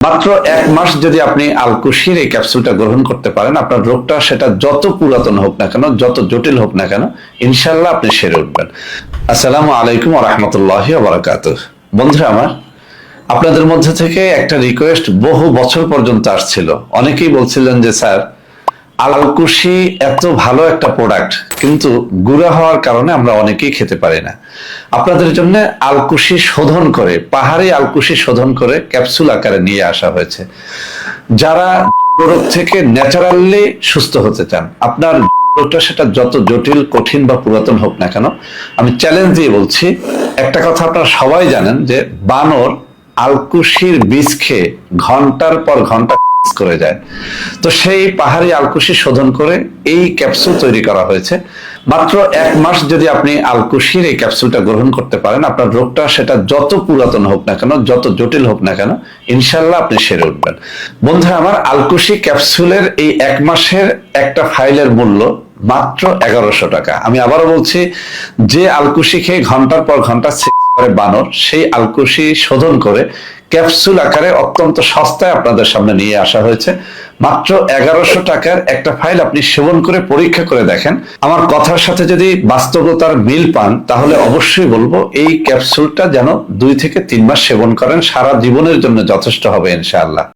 মাত্র 1 মাস যদি আপনি আলকুশির এই ক্যাপসুলটা গ্রহণ করতে পারেন, আপনার রোগটা সেটা যত পুরাতন হোক না কেন, যত জটিল হোক না কেন, ইনশাল্লাহ আপনি সেরে উঠবেন। আসসালামু আলাইকুম ওয়া রাহমাতুল্লাহি ওয়া বারাকাতুহু। বন্ধুরা আমার, আপনাদের মধ্যে থেকে একটা রিকোয়েস্ট বহু বছর পর্যন্ত আসছিল। অনেকেই বলছিলেন যে স্যার, আলকুশি এত ভালো একটা প্রোডাক্ট, কিন্তু গুঁড়া হওয়ার কারণে আমরা অনেকেই খেতে পারি না। আপনাদের জন্য আলকুশি শোধন করে, পাহাড়ি আলকুশি শোধন করে ক্যাপসুল আকারে নিয়ে আসা হয়েছে। যারা রোগ থেকে ন্যাচারালি সুস্থ হতে চান, আপনার রোগটা সেটা যত জটিল, কঠিন বা পুরাতন হোক না কেন, আমি চ্যালেঞ্জ দিয়ে বলছি, একটা কথা আপনারা সবাই জানেন যে বানর আলকুশির বীজ খেয়ে ঘন্টার পর ঘন্টা করে যায়। তো সেই পাহাড়ি আলকুশি শোধন করে এই ক্যাপসুল তৈরি করা হয়েছে। মাত্র 1 মাস যদি আপনি আলকুশির এই ক্যাপসুলটা গ্রহণ করতে পারেন, আপনার রোগটা সেটা যত পুরাতন হোক না কেন, যত জটিল হোক না কেন, ইনশাল্লাহ আপনি সেরে উঠবেন। বন্ধুরা আমার, আলকুশি ক্যাপসুলের এই 1 মাসের একটা ফাইলের মূল্য মাত্র 1100 টাকা। আমি আবারও বলছি, যে আলকুশি খেয়ে ঘন্টার পর ঘন্টা করে বানর, সেই আলকুশি শোধন করে ক্যাপসুল আকারে অত্যন্ত সস্তায় আপনাদের সামনে নিয়ে আসা হয়েছে। মাত্র 1100 টাকার একটা ফাইল আপনি সেবন করে পরীক্ষা করে দেখেন। আমার কথার সাথে যদি বাস্তবতার মিল পান, তাহলে অবশ্যই বলবো এই ক্যাপসুলটা যেন 2 থেকে 3 মাস সেবন করেন, সারা জীবনের জন্য যথেষ্ট হবে ইনশাআল্লাহ।